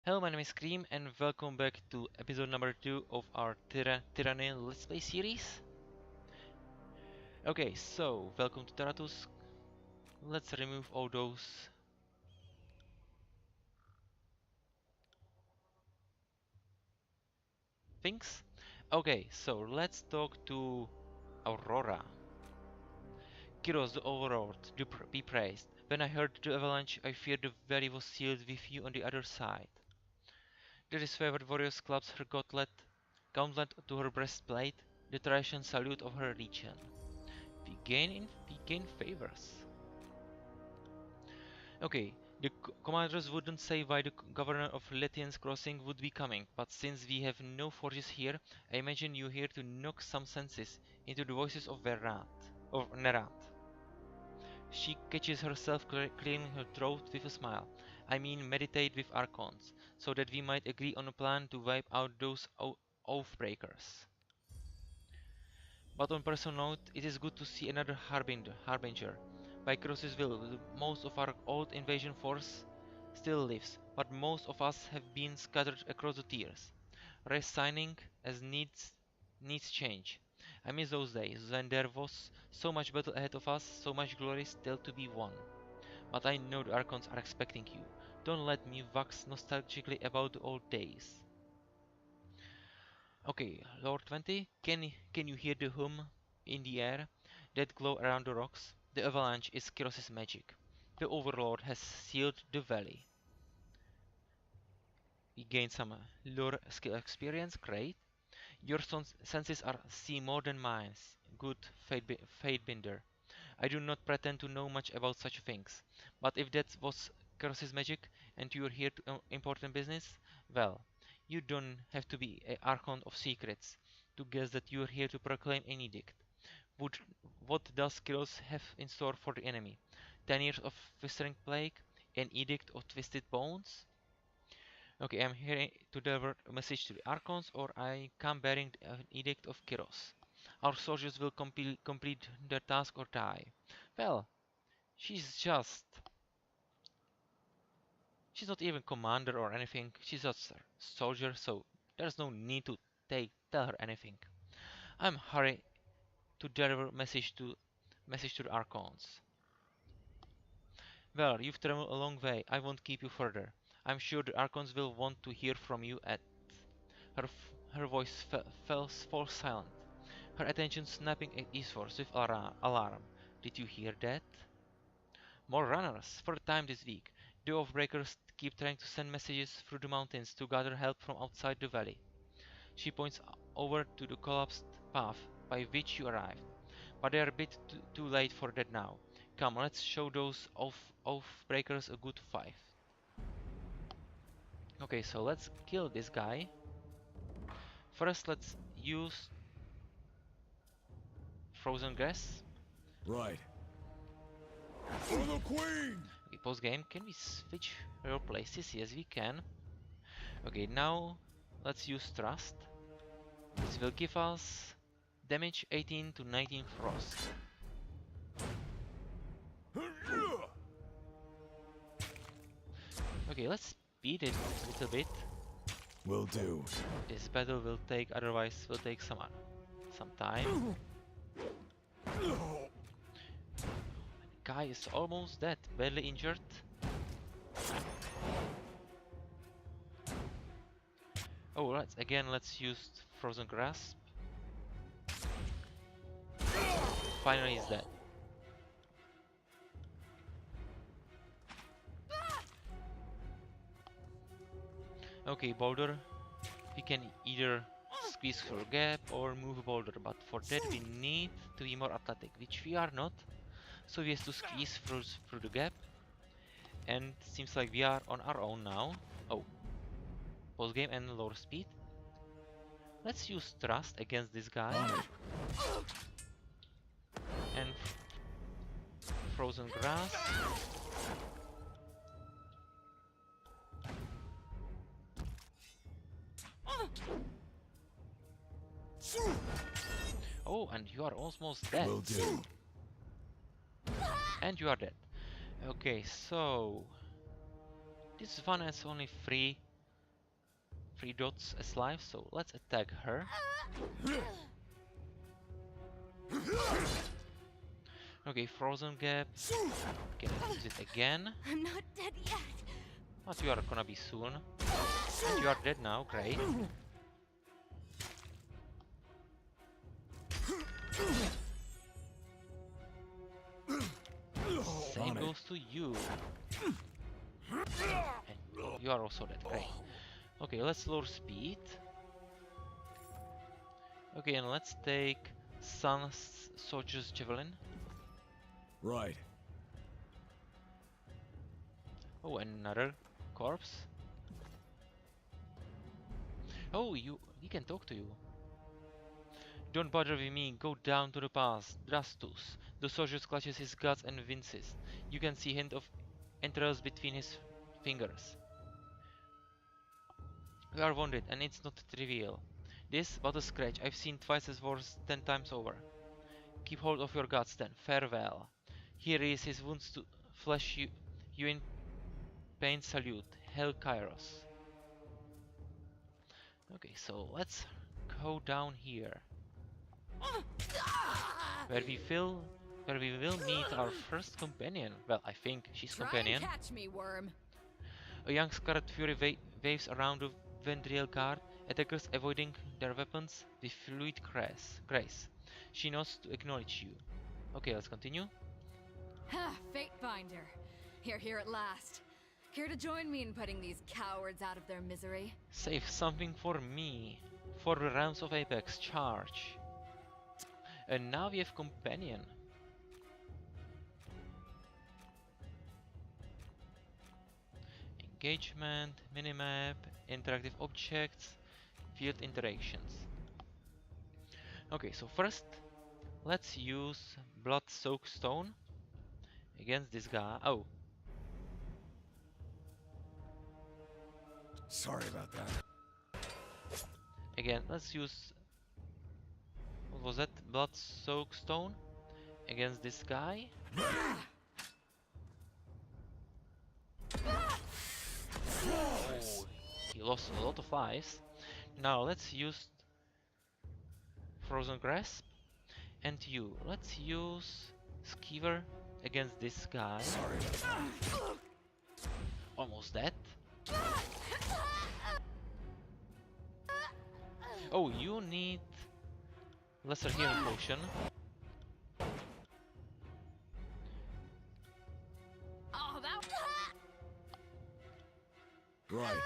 Hello, my name is Scream and welcome back to episode number 2 of our Tyranny Let's Play series. Okay, so welcome to Taratus. Let's remove all those things. Okay, so let's talk to Aurora. Kyros, the Overlord, be praised. When I heard the avalanche, I feared the valley was sealed with you on the other side. There is favored warriors claps her gauntlet to her breastplate, the tradition salute of her region. We gain favors. Okay, the commanders wouldn't say why the governor of Lethian's crossing would be coming, but since we have no forces here, I imagine you here to knock some senses into the voices of Nerat. She catches herself clearing her throat with a smile. I mean meditate with Archons, so that we might agree on a plan to wipe out those oathbreakers. But on personal note, it is good to see another harbinger. By Kyros' will, most of our old invasion force still lives, but most of us have been scattered across the tiers. Resigning as needs change. I miss those days when there was so much battle ahead of us, so much glory still to be won. But I know the Archons are expecting you. Don't let me wax nostalgically about the old days. Okay, Lord 20, can you hear the hum in the air, that glow around the rocks? The avalanche is Kyros' magic. The Overlord has sealed the valley. We gain some lore skill experience, great. Your senses are see more than mine. Good Fatebinder. I do not pretend to know much about such things, but if that was Kyros' magic and you are here to important business, well, you don't have to be an Archon of Secrets to guess that you are here to proclaim an edict. Would, what does Kyros have in store for the enemy? 10 years of Festering Plague? An edict of twisted bones? Okay, I'm here to deliver a message to the Archons, or I come bearing an edict of Kyros. Our soldiers will complete their task or die. Well, she's she's not even commander or anything. She's just a soldier, so there's no need to tell her anything. I'm hurry to deliver message to the Archons. Well, you've traveled a long way. I won't keep you further. I'm sure the Archons will want to hear from you at her voice falls silent. Her attention snapping at eastwards with alarm. Did you hear that? More runners, for a time this week. The Oathbreakers keep trying to send messages through the mountains to gather help from outside the valley. She points over to the collapsed path by which you arrived. But they are a bit too late for that now. Come, let's show those Oathbreakers a good fight. Okay, so let's kill this guy. First, let's use frozen grass. Right. For the queen! Okay, post game. Can we switch your places? Yes, we can. Okay, now let's use trust. This will give us damage 18 to 19 frost. Okay, let's speed it a little bit. Will do. This battle will take some time. Guy is almost dead, badly injured. Oh, let's use frozen grasp. Finally, he's dead. Okay, boulder. We can either squeeze through a gap or move a boulder, but for that we need to be more athletic, which we are not. So we have to squeeze through the gap, and seems like we are on our own now. Oh, post game and lower speed. Let's use trust against this guy. And frozen grass. Oh, and you are almost dead. Will do. And you are dead. Okay, so this one is only 3 3 dots as life, so let's attack her. Okay, frozen gap. Can use it again. I'm not dead yet. But you are gonna be soon. And you are dead now, great. Same goes to you. And you are also dead, great. Okay, let's lower speed. Okay, and let's take Sun Soldier's Javelin. Right. Oh, another corpse. Oh, he can talk to you. Don't bother with me, go down to the pass. Drastus. The soldier clutches his guts and winces. You can see hint of entrails between his fingers. We are wounded, and it's not trivial. This but a scratch I've seen twice as worse 10 times over. Keep hold of your guts then, farewell. Here is his wounds to flesh you in pain salute. Hail Kyros. Okay, so let's go down here. Where we will meet our first companion. Well, I think she's companion. Try and catch me, worm. A young Scarlet Fury waves around the Vendriel guard, attackers avoiding their weapons with fluid grace. She nods to acknowledge you. Okay, let's continue. Ha, Fatebinder. You're here at last. Care to join me in putting these cowards out of their misery? Save something for me. For the realms of Apex, charge. And now we have companion. Engagement, minimap, interactive objects, field interactions. Okay, so first let's use Blood Soak Stone against this guy. Oh. Sorry about that. Again, let's use, what was that? Blood Soak Stone against this guy. Oh, he lost a lot of lives. Now let's use Frozen Grasp. And you, let's use Skeever against this guy. Sorry. Almost dead. Oh, you need lesser healing potion. Oh, that. Right.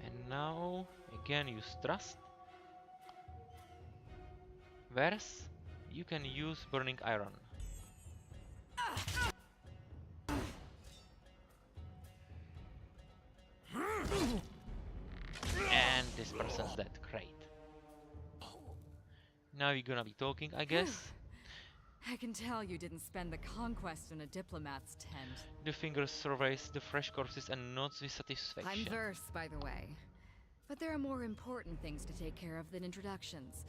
And now again use Trust. Whereas you can use Burning Iron. And this person's dead, great. Now you're gonna be talking, I guess. I can tell you didn't spend the conquest in a diplomat's tent. The finger surveys the fresh corpses and nods with satisfaction. I'm Verse, by the way. But there are more important things to take care of than introductions.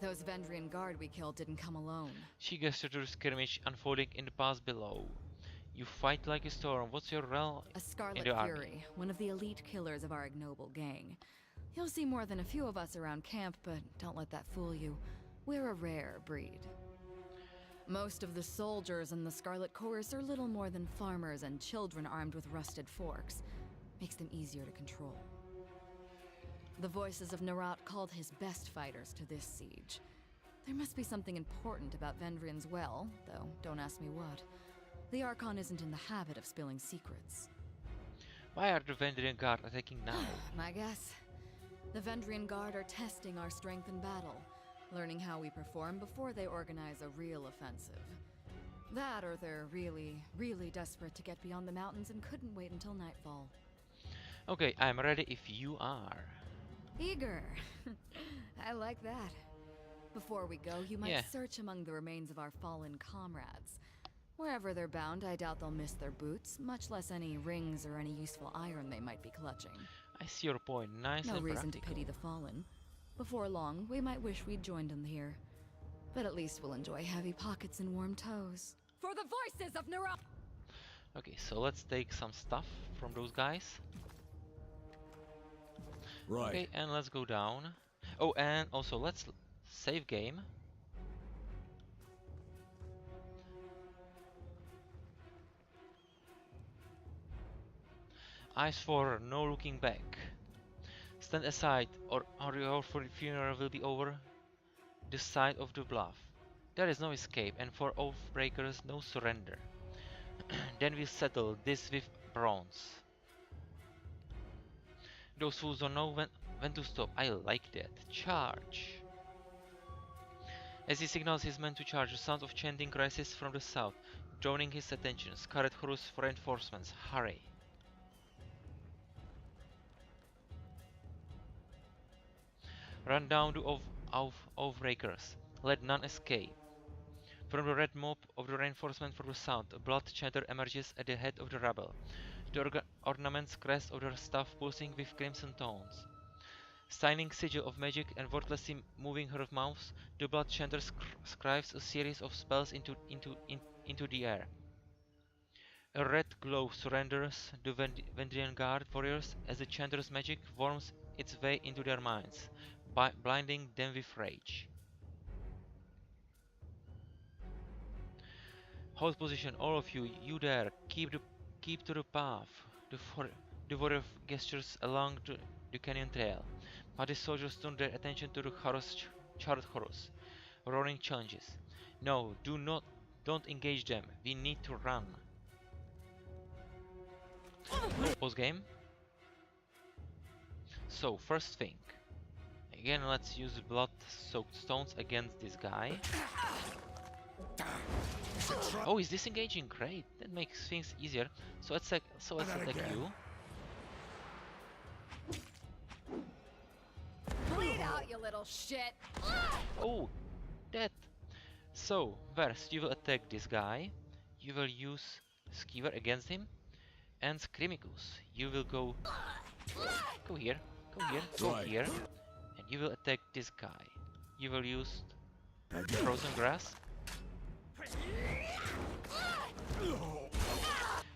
Those Vendrian guard we killed didn't come alone. She gestured to the skirmish unfolding in the pass below. You fight like a storm. What's your role A Scarlet in the army? Fury, one of the elite killers of our ignoble gang. You'll see more than a few of us around camp, but don't let that fool you. We're a rare breed. Most of the soldiers in the Scarlet Chorus are little more than farmers and children armed with rusted forks. Makes them easier to control. The voices of Nerat called his best fighters to this siege. There must be something important about Vendrian's well, though don't ask me what. The Archon isn't in the habit of spilling secrets. Why are the Vendrian Guard attacking now? My guess? The Vendrian Guard are testing our strength in battle, learning how we perform before they organize a real offensive. That or they're really, really desperate to get beyond the mountains and couldn't wait until nightfall. Okay, I'm ready if you are. Eager. I like that. Before we go, you might search among the remains of our fallen comrades. Wherever they're bound, I doubt they'll miss their boots, much less any rings or any useful iron they might be clutching. I see your point. Nice No and reason to practical. pity the fallen. Before long, we might wish we'd joined them here. But at least we'll enjoy heavy pockets and warm toes. For the voices of Nerat! Okay, so let's take some stuff from those guys. Right. Okay, and let's go down. Oh, and also let's save game. Eyes forward, no looking back. Stand aside, or your funeral will be over the side of the bluff. There is no escape, and for oathbreakers, no surrender. Then we settle this with bronze. Those fools don't know when to stop. I like that. Charge! As he signals his men to charge, the sound of chanting rises from the south, drawing his attention. Scarlet Horus for reinforcements. Hurry! Run down the Oathbreakers. Let none escape. From the red mob of the reinforcement from the south, a blood chatter emerges at the head of the rabble. The ornaments crest of their staff pulsing with crimson tones. Signing sigil of magic and wordlessly moving her mouth, the blood chanter scribes a series of spells into the air. A red glow surrenders the Vendrian Guard warriors as the chanter's magic worms its way into their minds, blinding them with rage. Hold position, all of you. You there. Keep to the path. The warrior gestures along the canyon trail, but the soldiers turn their attention to the charred Horus, roaring challenges. No, don't engage them. We need to run. Post game. So first thing. Again, let's use blood-soaked stones against this guy. Oh, he's disengaging. Great. That makes things easier. So let's attack you. Bleed out, you little shit! Oh, that. So first you will attack this guy. You will use Skeever against him, and Skreamicus. You will go here, go here, and you will attack this guy. You will use Frozen Grass.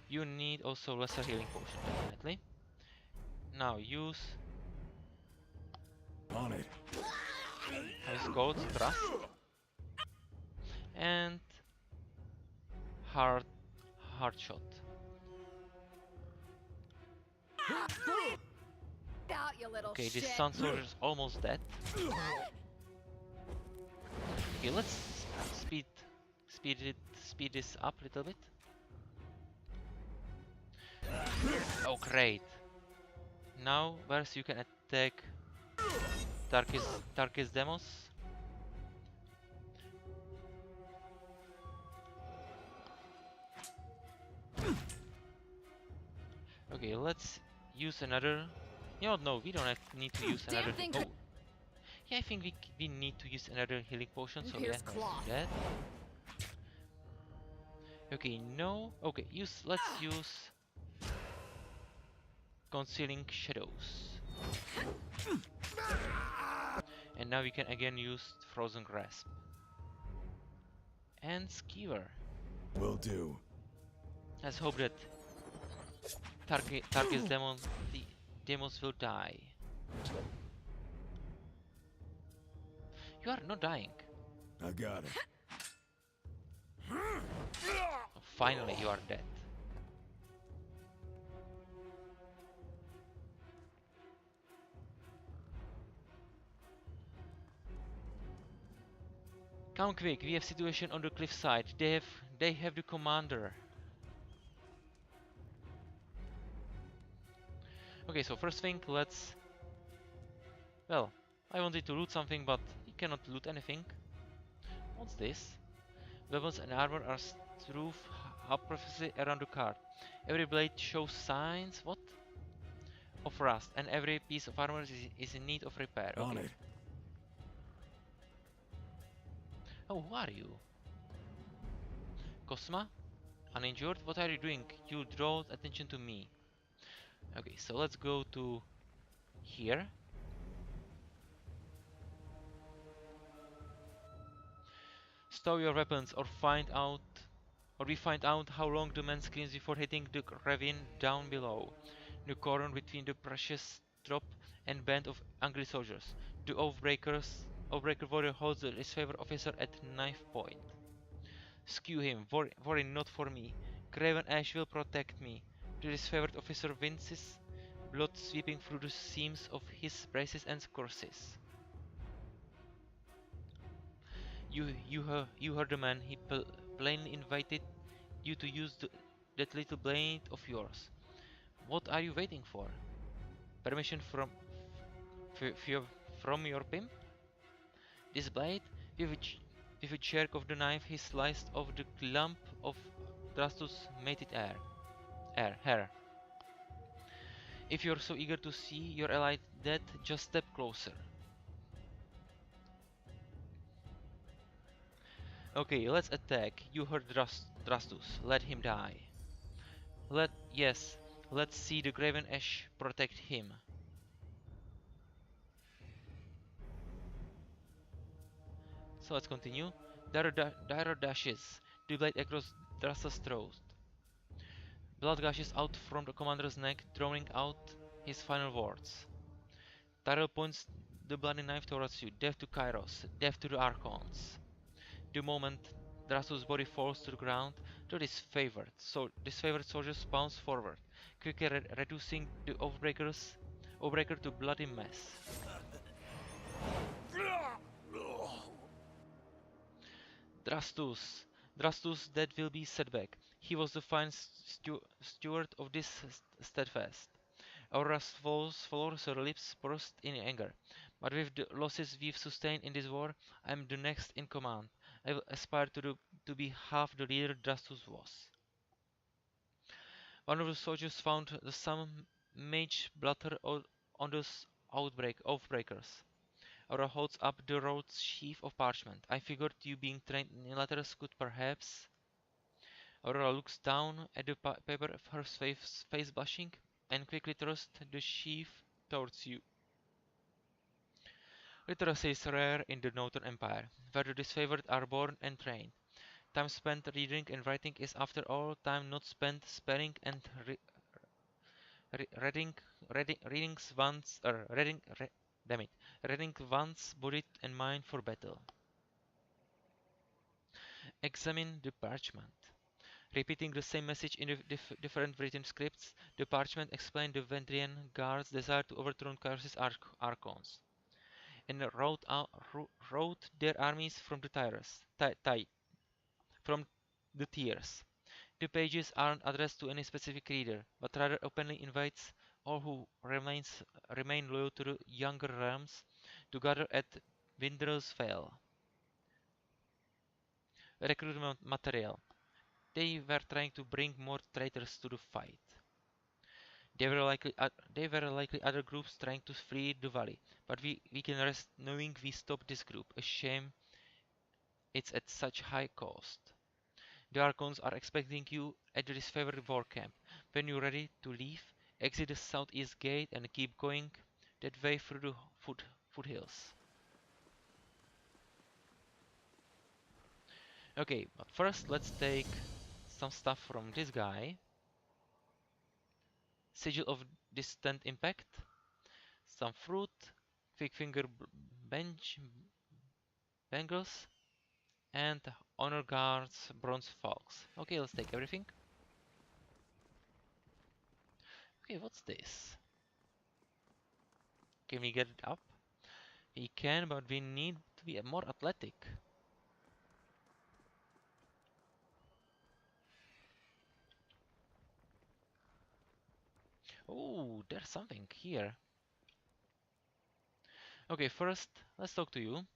You need also lesser healing potion, definitely. Now use On it. Ice Cold Thrust and Hard Shot. Out, you little Okay, shit! this Sun Soldier is almost dead. Okay, let's speed this up a little bit. Oh, great! Now, whereas you can attack Darkest Demos. Okay, let's use another. You know, no, we don't need to use another. Oh, yeah, I think we need to use another healing potion. So yeah, let's do that. Okay, no. Okay, let's use Concealing Shadows. And now we can again use Frozen Grasp. And Skeever. Will do. Let's hope that the demos will die. You are not dying. I got it. Oh, finally, you are dead. Come quick, we have situation on the cliffside. They have the commander. Okay, so first thing, let's... Well, I wanted to loot something, but you cannot loot anything. What's this? Weapons and armor are strewn approximately around the cart. Every blade shows signs, what? Of rust, and every piece of armor is in need of repair. Okay. On it. Oh, who are you? Cosma? Uninjured? What are you doing? You draw attention to me. Okay, so let's go to here. Stow your weapons or find out or we find out how long the man screams before hitting the ravine down below. The corner between the precious drop and band of angry soldiers. The Oathbreaker warrior holds his favorite officer at knife point. Skew him, worry not for me. Craven Ash will protect me. The disfavored officer winces, blood sweeping through the seams of his braces and corsets. You heard the man. He plainly invited you to use that little blade of yours. What are you waiting for? Permission from your pimp? This blade, with a jerk of the knife, he sliced off the clump of Drastus' mated hair. If you're so eager to see your ally dead, just step closer. Okay, let's attack. You heard Drastus. Let him die. Let's see the Graven Ash protect him. So let's continue. Dire dashes the blade across Drastus' throat. Blood gushes out from the commander's neck, drawing out his final words. Tyrell points the bloody knife towards you. Death to Kyros. Death to the Archons. The moment Drastus' body falls to the ground, the disfavored soldiers bounce forward, quickly reducing the Oathbreaker to bloody mess. Drastus, that will be setback. He was the fine steward of this steadfast. Aura's floors, her lips pursed in anger. But with the losses we've sustained in this war, I am the next in command. I will aspire to be half the leader Drastus was. One of the soldiers found some mage blutter on those Oathbreakers. Aura holds up the rolled sheaf of parchment. I figured you being trained in letters could perhaps... Aurora looks down at the paper, her face blushing, and quickly thrusts the sheaf towards you. Literacy is rare in the Northern Empire, where the disfavored are born and trained. Time spent reading and writing is after all time not spent sparing and reading one's body and mind for battle. Examine the parchment. Repeating the same message in different written scripts, the parchment explained the Vendrian guards' desire to overthrow Kyros' archons, and wrote their armies from the tiers. The pages aren't addressed to any specific reader, but rather openly invites all who remain loyal to the younger realms to gather at Windral's Vale. Recruitment material. They were trying to bring more traitors to the fight. There were likely other groups trying to flee the valley, but we can rest knowing we stopped this group. A shame it's at such high cost. The Archons are expecting you at the disfavored war camp. When you're ready to leave, exit the southeast gate and keep going that way through the foothills. Okay, but first let's take some stuff from this guy. Sigil of Distant Impact, some fruit, quick finger bangles, and honor guards bronze falcons. Okay, let's take everything. Okay, what's this? Can we get it up? We can, but we need to be more athletic. Oh, there's something here. Okay, first, let's talk to you.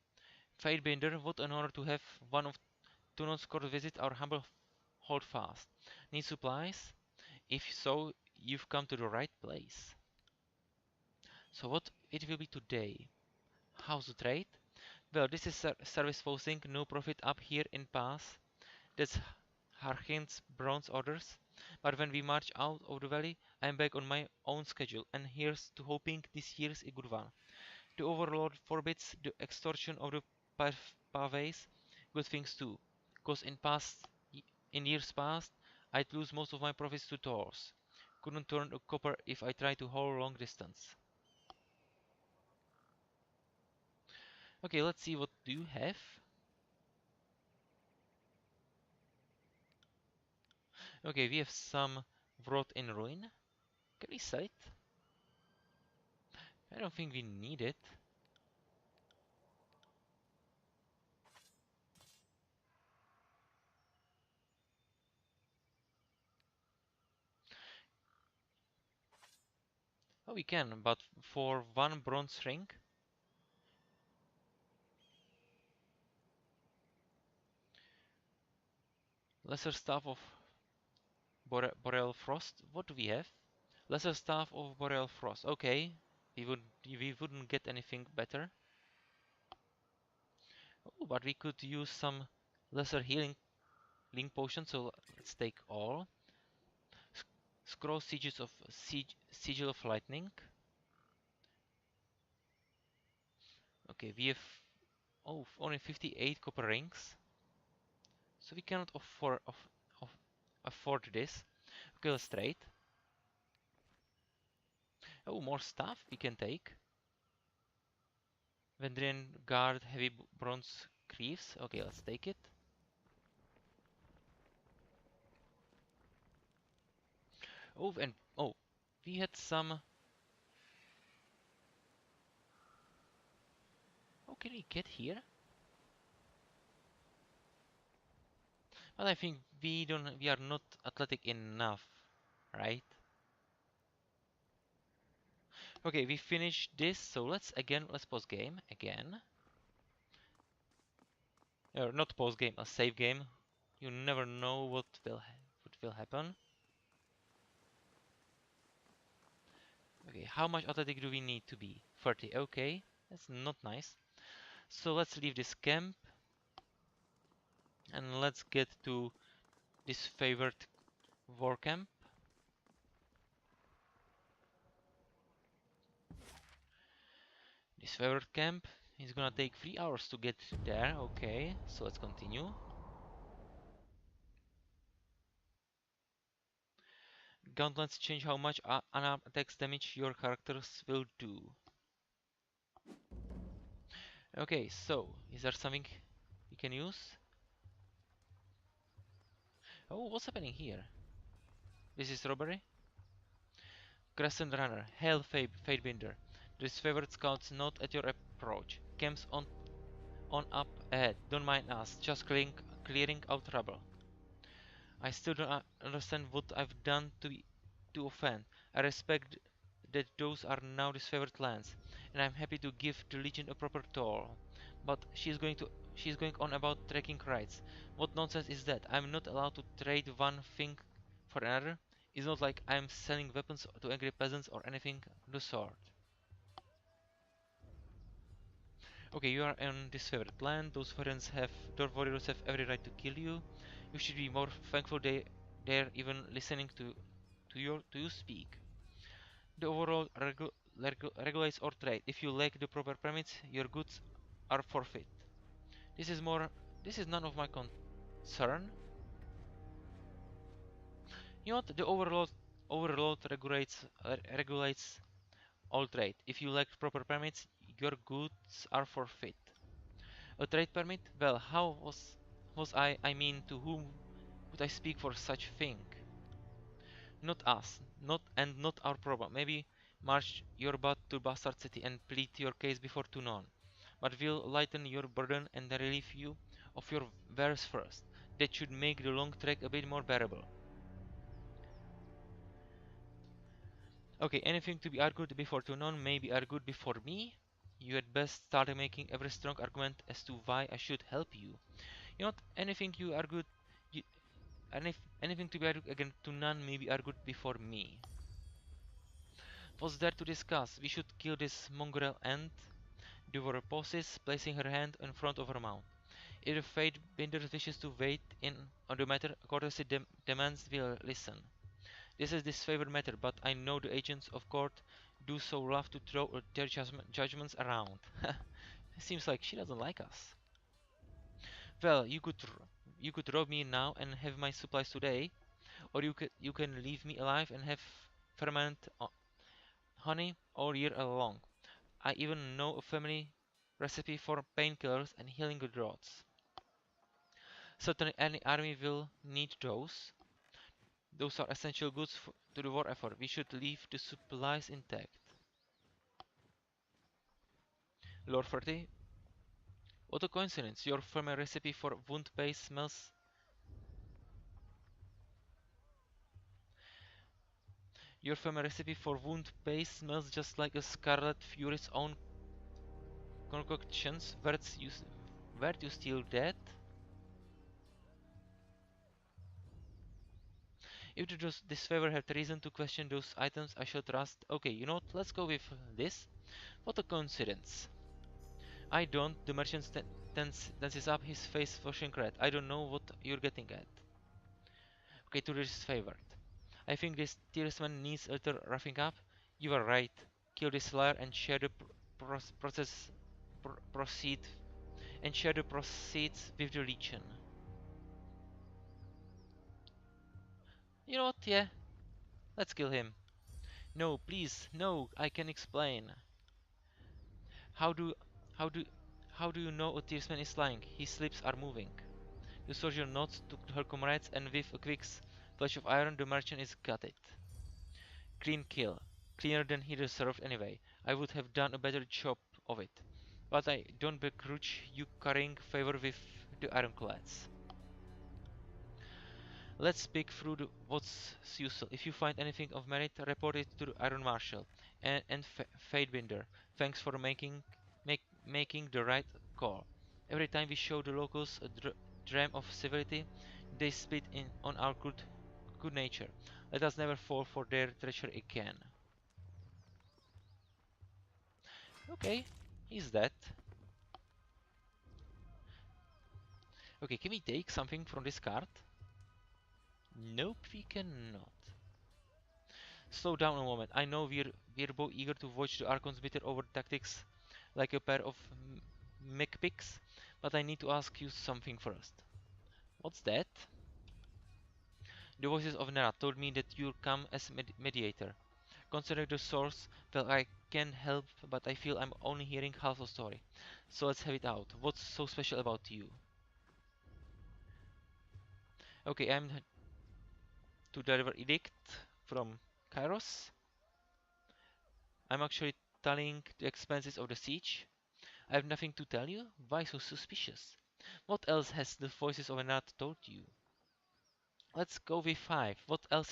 Fatebinder, what an honor to have one of Tunon's court visit our humble holdfast. Need supplies? If so, you've come to the right place. So what it will be today? How's the trade? Well, this is service posting, no profit up here in pass. That's Harkin's bronze orders. But when we march out of the valley, I'm back on my own schedule, and here's to hoping this year's a good one. The Overlord forbids the extortion of the paves, good things too, cause in past In years past, I'd lose most of my profits to tolls. Couldn't turn a copper if I tried to haul long distance. Okay, let's see what do you have. Okay, we have some wrought in ruin. Can we sell it? I don't think we need it. Oh, we can, but for one bronze ring. Lesser staff of Boreal Frost. What do we have? Lesser staff of Boreal Frost. Okay, we wouldn't get anything better. Oh, but we could use some lesser healing potions. So let's take all. Scroll Sieges of Sigil of Lightning. Okay, we have only 58 copper rings, so we cannot afford this. Okay, let's trade. Oh, more stuff we can take. Vendrian Guard Heavy Bronze Greaves. Okay, let's take it. Oh, and we had some. Oh, can we get here? But I think we don't. We are not athletic enough, right? Okay, we finished this. So let's pause game again. Or not pause game, a save game. You never know what will happen. Okay, how much athletic do we need to be? 30. Okay, that's not nice. So let's leave this camp and let's get to this favorite war camp. This favorite camp is gonna take 3 hours to get there. Okay, so let's continue. Gauntlets change how much unarmed attacks damage your characters will do. Okay, so is there something we can use? Oh, what's happening here? This is robbery? Crescent Runner, Hail Fatebinder. This favored scouts not at your approach. Camps on up ahead. Don't mind us, just clearing out rubble. I still don't understand what I've done to offend. I respect that those are now disfavored lands, and I'm happy to give the Legion a proper toll. But she's going on about trekking rights. What nonsense is that? I'm not allowed to trade one thing for another. It's not like I'm selling weapons to angry peasants or anything of the sort. Okay, you are in disfavored land. Those warriors have every right to kill you. You should be more thankful they're even listening to you speak. The overall regulates or trade. If you lack the proper permits, your goods are forfeit. This is more. This is none of my concern. You know what? The overload regulates all trade. If you lack proper permits, your goods are forfeit. A trade permit? Well, how was I mean, to whom would I speak for such thing? Not us, not our problem. Maybe march your butt to Bastard City and plead your case before too none. But we'll lighten your burden and relieve you of your wares first. That should make the long trek a bit more bearable. Okay, anything to be argued before too none may be argued before me. You had best start making every strong argument as to why I should help you. You know what? Anything you argued, you, anything to be argued against to none may be argued before me. What's there to discuss? We should kill this mongrel ant. Devourer pauses, placing her hand in front of her mouth. If the Fatebinder wishes to weigh in on the matter, courtesy demands we'll listen. This is disfavored matter, but I know the agents of court do so love to throw their judgments around. It seems like she doesn't like us. Well, You could rob me now and have my supplies today, or you can leave me alive and have ferment honey all year long. I even know a family recipe for painkillers and healing draughts. Certainly any army will need those. Those are essential goods to the war effort. We should leave the supplies intact. Lord 30, what a coincidence. Your family recipe for wound paste smells. Your family recipe for wound paste smells just like a Scarlet Fury's own concoctions. Where'd you steal that? If this favor had reason to question those items, I should trust. Okay, you know what? Let's go with this. What a coincidence. I don't. The merchant tenses up, his face flushing red. I don't know what you're getting at. Okay, to this favored. I think this talisman needs a little roughing up. You are right. Kill this liar and share the proceed and share the proceeds with the Legion. You know what? Yeah, let's kill him. No, please, no. I can explain. How do, how do, how do you know a talisman is lying? His lips are moving. The soldier nods to her comrades, and with a quick flash of iron, the merchant is gutted. Clean kill. Cleaner than he deserved anyway. I would have done a better job of it. But I don't begrudge you carrying favor with the ironclads. Let's speak through what's useful. If you find anything of merit, report it to the Iron Marshal and Fatebinder. Thanks for making the right call. Every time we show the locals a dram of civility, they spit in on our good nature. Let us never fall for their treachery again. Okay, he's dead. Okay, can we take something from this card? Nope, we cannot. Slow down a moment. I know we're both eager to watch the Archons bitter over tactics like a pair of McPicks, but I need to ask you something first. What's that? The voices of Nera told me that you'll come as mediator. Considering the source, well, I can't help, but I feel I'm only hearing half a story. So let's have it out. What's so special about you? Okay, I'm to deliver edict from Kyros. I'm actually tallying the expenses of the siege. I have nothing to tell you? Why so suspicious? What else has the voices of Anat told you? Let's go with 5. What else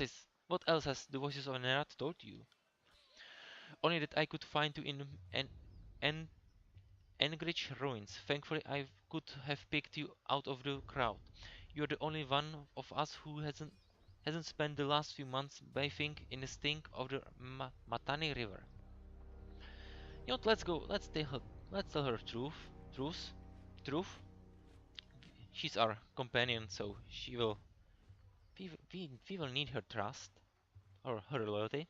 has the voices of Anat told you? Only that I could find you in an Engrich ruins. Thankfully I could have picked you out of the crowd. You're the only one of us who hasn't spent the last few months bathing in the stink of the Matani River. You know what, let's go. Let's tell her truth. She's our companion, so she will. We will need her trust or her loyalty.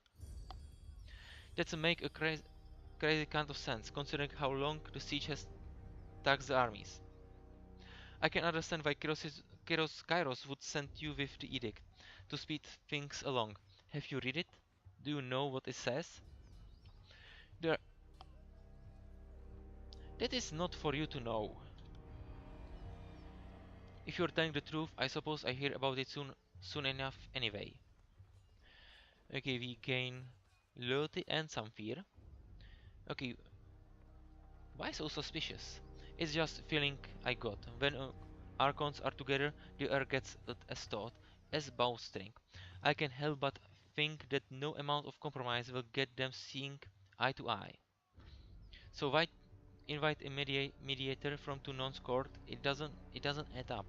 That's make a crazy kind of sense, considering how long the siege has taxed the armies. I can understand why Kyros would send you with the edict to speed things along. Have you read it? Do you know what it says? There. That is not for you to know. If you're telling the truth, I suppose I hear about it soon enough anyway. Okay, we gain loyalty and some fear. Okay, why so suspicious? It's just feeling I got. When Archons are together, the air gets as taut as bowstring. I can help but think that no amount of compromise will get them seeing eye to eye. So why invite a mediator from Tunon's court? It doesn't add up.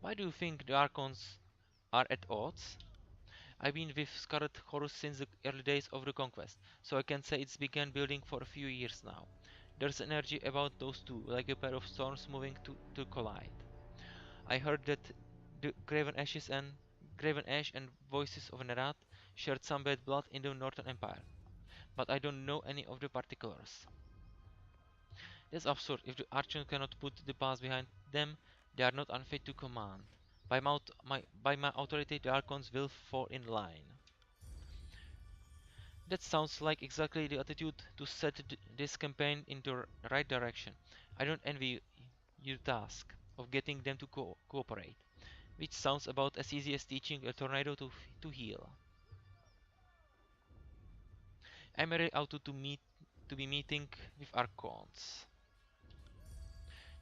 Why do you think the Archons are at odds? I've been with Scarlet Horus since the early days of the conquest, so I can say it's begun building for a few years now. There's energy about those two, like a pair of storms moving to collide. I heard that the Graven Ash and Voices of Nerat shared some bad blood in the Northern Empire, but I don't know any of the particulars. That's absurd. If the Archon cannot put the past behind them, they are not unfit to command. By my authority, the Archons will fall in line. That sounds like exactly the attitude to set this campaign into the right direction. I don't envy your task of getting them to cooperate, which sounds about as easy as teaching a tornado to heal. I'm ready out to be meeting with Archons.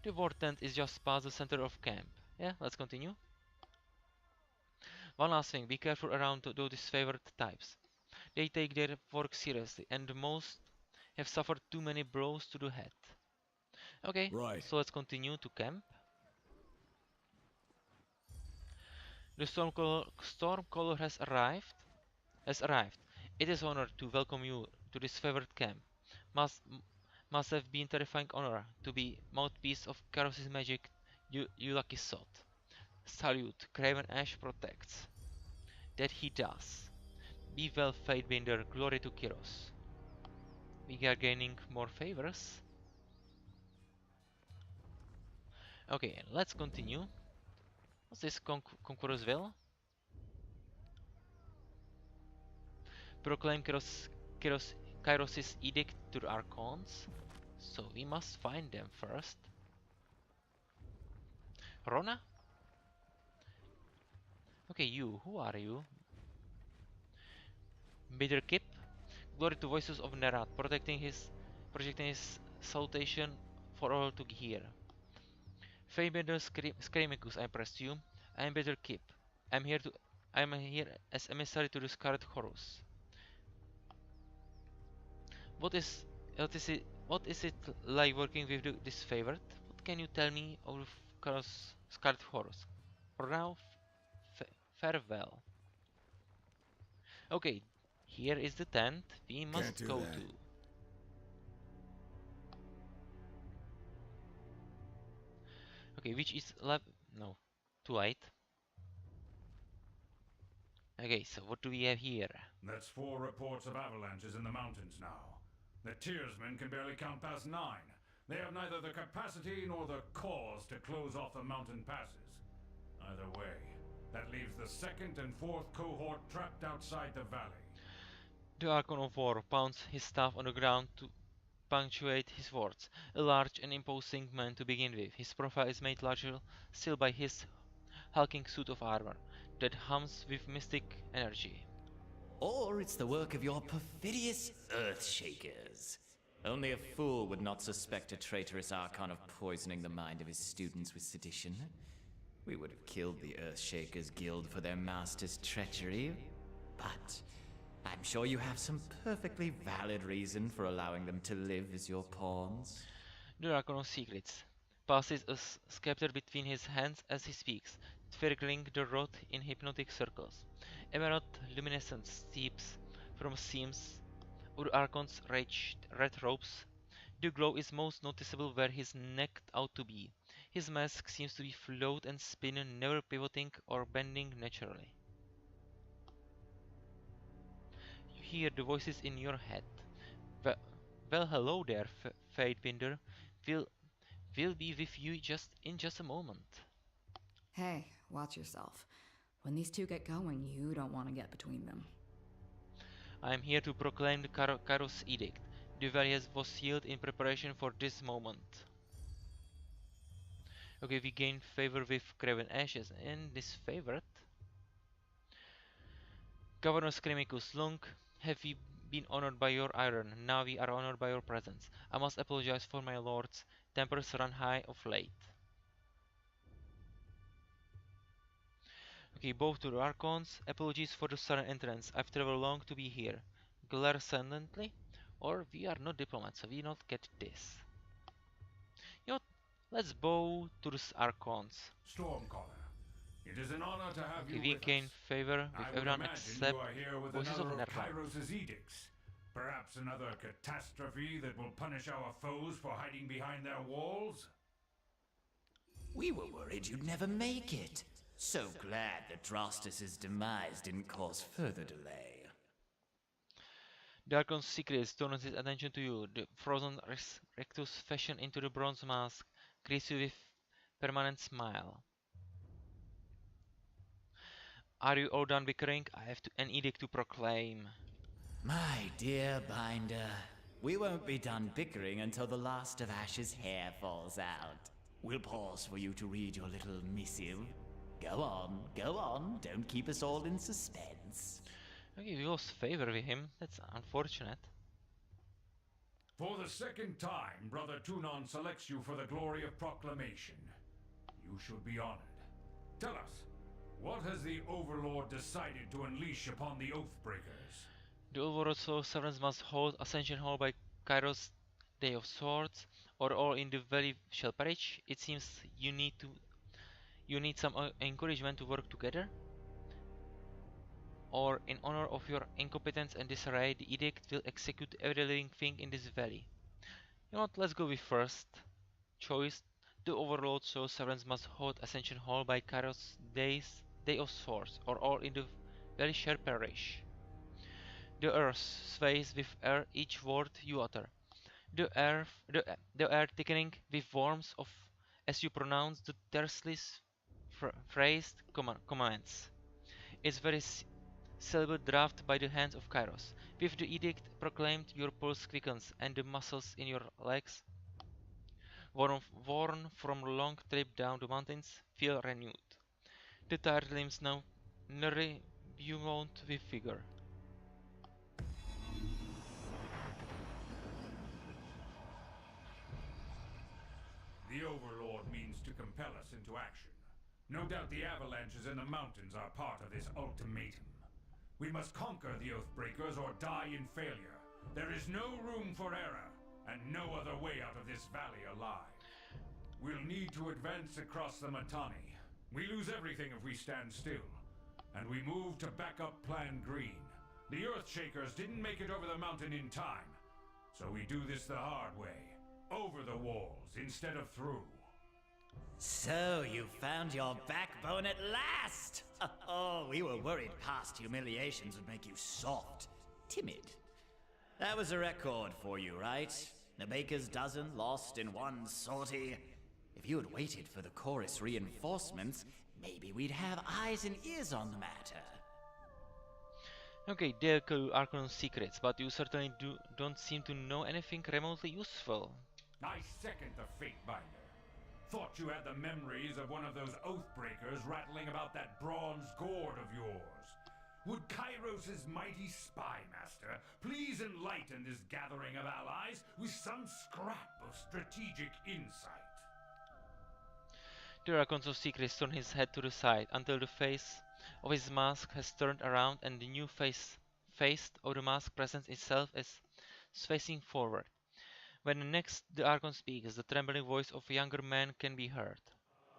The war tent is just past the center of camp. Yeah, let's continue. One last thing, be careful around those disfavored types. They take their work seriously, and most have suffered too many blows to the head. Okay, Right. so let's continue to camp. The Stormcaller has arrived. It is an honor to welcome you to this favored camp. Must must have been terrifying honor to be mouthpiece of Kyros' magic, you lucky sot. Salute, Craven Ash protects. That he does. Be well, Fatebinder, glory to Kyros. We are gaining more favors. Okay, let's continue. What's this Conqueror's Will? Proclaim Kyros' edict to the Archons. So we must find them first. Rona? Okay, you. Who are you? Bitter Kip? Glory to voices of Nerat, projecting his salutation for all to hear. Fatebinder Skreamicus, I presume. I am Bitter Kip. I am here as emissary to the Scarlet Horus. What is what is it like working with this favorite? What can you tell me of Scarlet Horus? For now, farewell. Okay, here is the tent we Can't must do go that. to. Okay, which is no, too late. Okay, so what do we have here? That's 4 reports of avalanches in the mountains now. The Tearsmen can barely count past 9. They have neither the capacity nor the cause to close off the mountain passes. Either way, that leaves the 2nd and 4th cohort trapped outside the valley. The Archon of War pounds his staff on the ground to punctuate his words. A large and imposing man to begin with, his profile is made larger still by his hulking suit of armor that hums with mystic energy. Or it's the work of your perfidious Earthshakers. Only a fool would not suspect a traitorous Archon of poisoning the mind of his students with sedition. We would have killed the Earthshakers Guild for their master's treachery, but I'm sure you have some perfectly valid reason for allowing them to live as your pawns. The Archon of Secrets passes a scepter between his hands as he speaks, twirling the rod in hypnotic circles. Emerald luminescence seeps from seams of the Archon's red robes. The glow is most noticeable where his neck ought to be. His mask seems to be float and spin, never pivoting or bending naturally. You hear the voices in your head. Well, well hello there, Fatebinder. We'll be with you in just a moment. Hey, watch yourself. When these two get going, you don't want to get between them. I am here to proclaim the Kyros edict. The valley was sealed in preparation for this moment. Okay, we gain favor with Craven Ashes and this favorite. Governor Skreamicus, long have we been honored by your iron, now we are honored by your presence. I must apologize for my lord's tempers run high of late. Okay, both to the Archons, apologies for the sudden entrance. I've traveled long to be here. Glare silently? Or we are not diplomats, so we not get this. You know what? Let's bow to the Archons. Stormcaller, it is an honor to have Okay, you we with gain us. favor with I would everyone imagine except you are here with voices of another of Nerra. Kyros' edicts. Perhaps another catastrophe that will punish our foes for hiding behind their walls? We were worried you'd never make it. So glad that Drastus' demise didn't cause further delay. The Archon's secrets turns his attention to you. The frozen rectus fashion into the bronze mask greets you with permanent smile. Are you all done bickering? I have an edict to proclaim. My dear Binder, we won't be done bickering until the last of Ash's hair falls out. We'll pause for you to read your little missive. Go on, don't keep us all in suspense. Okay, we lost favor with him. That's unfortunate. For the second time, Brother Tunon selects you for the glory of proclamation. You should be honored. Tell us, what has the Overlord decided to unleash upon the Oathbreakers? The Overlord so servants must hold Ascension Hall by Kyros' Day of Swords, or all in the valley shall perish. It seems you need some encouragement to work together. Or in honor of your incompetence and disarray, the edict will execute every living thing in this valley. You know what? Let's go with first choice. The Overlord so servants must hold Ascension Hall by Kyros' Day of Swords, or all in the valley shall perish. The earth sways with air each word you utter. The air thickening with warmth of as you pronounce the tersely phrased commands. Its very syllable drafted by the hands of Kyros. With the edict proclaimed, your pulse quickens, and the muscles in your legs, worn from a long trip down the mountains, feel renewed. The tired limbs now nearly beyond with vigor. The Overlord means to compel us into action. No doubt the avalanches in the mountains are part of this ultimatum. We must conquer the Oathbreakers or die in failure. There is no room for error, and no other way out of this valley alive. We'll need to advance across the Mittani. We lose everything if we stand still. And we move to back up Plan Green. The Earthshakers didn't make it over the mountain in time. So we do this the hard way. Over the walls instead of through. So you found your backbone at last! Oh, we were worried past humiliations would make you soft, timid. That was a record for you, right? The baker's dozen lost in one sortie. If you had waited for the chorus reinforcements, maybe we'd have eyes and ears on the matter. Okay, there are Arcanum secrets, but you certainly don't seem to know anything remotely useful. I second the Fatebinder. Thought you had the memories of one of those Oathbreakers rattling about that bronze gourd of yours. Would Kyros' mighty spy master please enlighten this gathering of allies with some scrap of strategic insight? The Archons of Secrets turn his head to the side until the face of his mask has turned around and the new face of the mask presents itself as facing forward. When next the Archon speaks, the trembling voice of a younger man can be heard.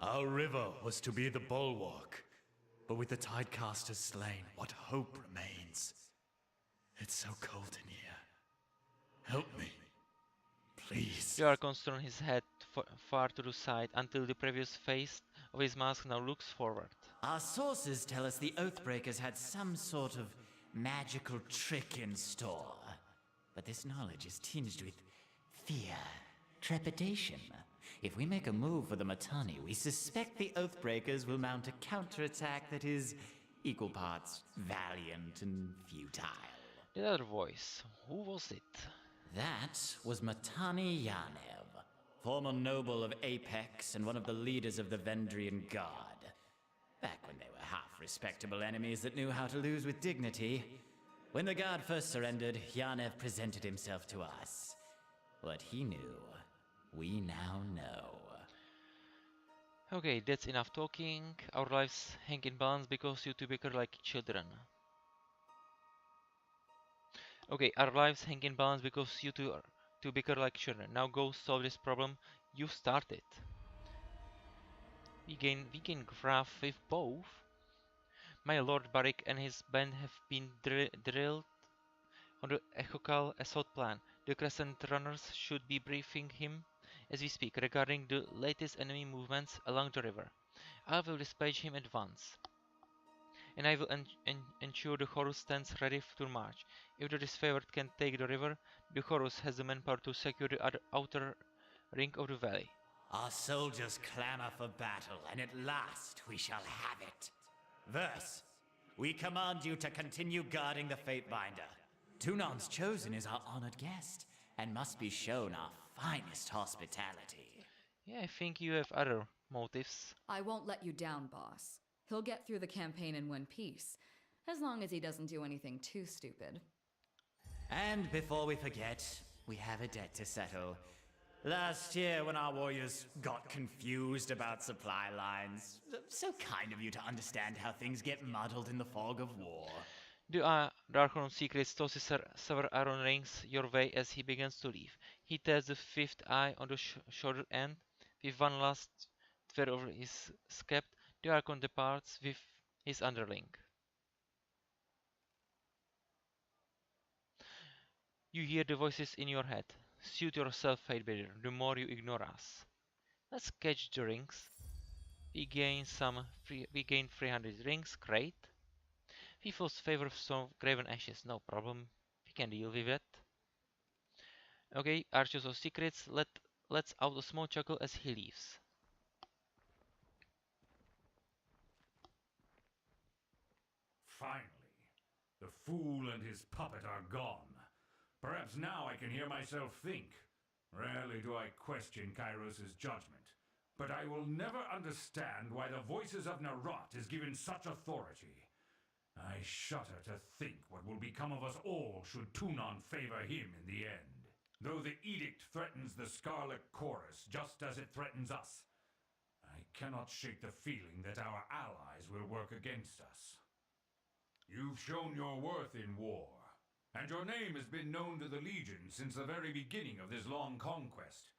Our river was to be the bulwark, but with the Tidecasters slain, what hope remains? It's so cold in here. Help me, please. The Archon turns his head far to the side until the previous face of his mask now looks forward. Our sources tell us the Oathbreakers had some sort of magical trick in store. But this knowledge is tinged with fear, trepidation. If we make a move for the Mittani, we suspect the Oathbreakers will mount a counterattack that is equal parts valiant and futile. The other voice, who was it? That was Mittani Yanev, former noble of Apex and one of the leaders of the Vendrian Guard. Back when they were half respectable enemies that knew how to lose with dignity. When the Guard first surrendered, Yanev presented himself to us. What he knew, we now know. Okay, that's enough talking. Our lives hang in balance because you two bicker like children. Okay, our lives hang in balance because you two bicker like children. Now go solve this problem you started. We gain graph with both. My Lord Barik and his band have been drilled on the Echokal assault plan. The Crescent Runners should be briefing him as we speak regarding the latest enemy movements along the river. I will dispatch him at once. And I will ensure the Horus stands ready to march. If the disfavored can take the river, the Horus has the manpower to secure the outer ring of the valley. Our soldiers clamor for battle, and at last we shall have it. Verse, we command you to continue guarding the Fatebinder. Tunon's chosen is our honored guest, and must be shown our finest hospitality. Yeah, I think you have other motives. I won't let you down, boss. He'll get through the campaign in one piece, as long as he doesn't do anything too stupid. And before we forget, we have a debt to settle. Last year, when our warriors got confused about supply lines, so kind of you to understand how things get muddled in the fog of war. The Darkroom secrets tosses several iron rings your way as he begins to leave. He tears the fifth eye on the shoulder end. With one last twirl over his scabbard, the Archon departs with his underling. You hear the voices in your head. Suit yourself, Fatebinder, the more you ignore us. Let's catch the rings. We gain 300 rings, great. People's favor some graven ashes, no problem. We can deal with it. Okay, Archers of Secrets, let's out a small chuckle as he leaves. Finally, the fool and his puppet are gone. Perhaps now I can hear myself think. Rarely do I question Kyros' judgment, but I will never understand why the voices of Narot is given such authority. I shudder to think what will become of us all should Tunon favor him in the end. Though the edict threatens the Scarlet Chorus just as it threatens us, I cannot shake the feeling that our allies will work against us. You've shown your worth in war, and your name has been known to the Legion since the very beginning of this long conquest.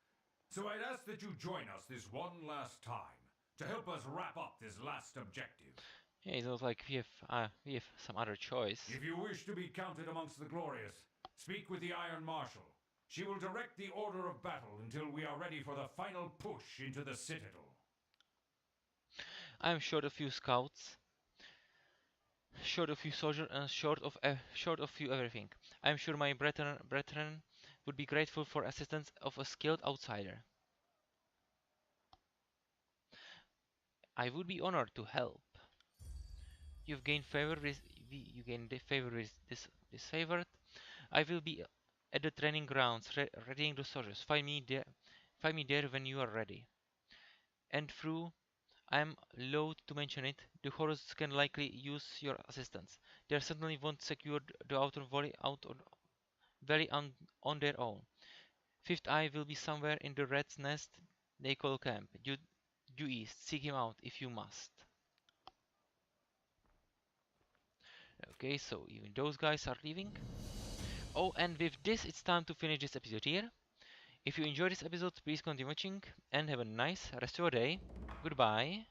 So I'd ask that you join us this one last time, to help us wrap up this last objective. Yeah, it looks like we have some other choice. If you wish to be counted amongst the glorious, speak with the Iron Marshal. She will direct the order of battle until we are ready for the final push into the Citadel. I'm short a few scouts, short of few soldiers, and short of few everything. I'm sure my brethren would be grateful for assistance of a skilled outsider. I would be honored to help. You've gained favor with you gain the favor with this favored. I will be at the training grounds, readying the soldiers. Find me there when you are ready. And through, I'm loath to mention it, the Horus can likely use your assistance. They certainly won't secure the outer valley on their own. Fifth Eye will be somewhere in the Red's Nest they call camp. Due east. Seek him out if you must. Okay, so even those guys are leaving. Oh, and with this, it's time to finish this episode here. If you enjoyed this episode, please continue watching and have a nice rest of your day. Goodbye.